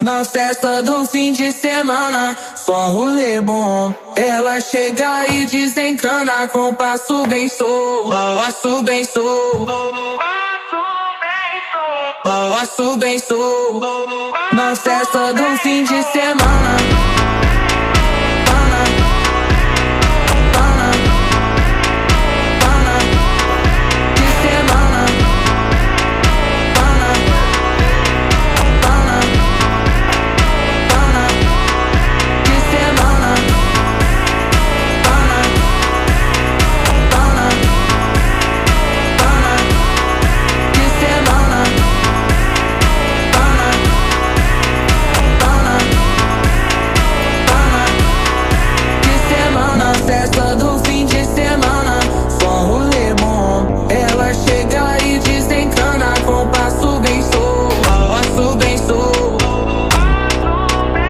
Na festa do fim de semana, só um rolê bom. Ela chega e desencana com passo bem solto, passo bem solto, passo bem solto. Na festa do fim de semana.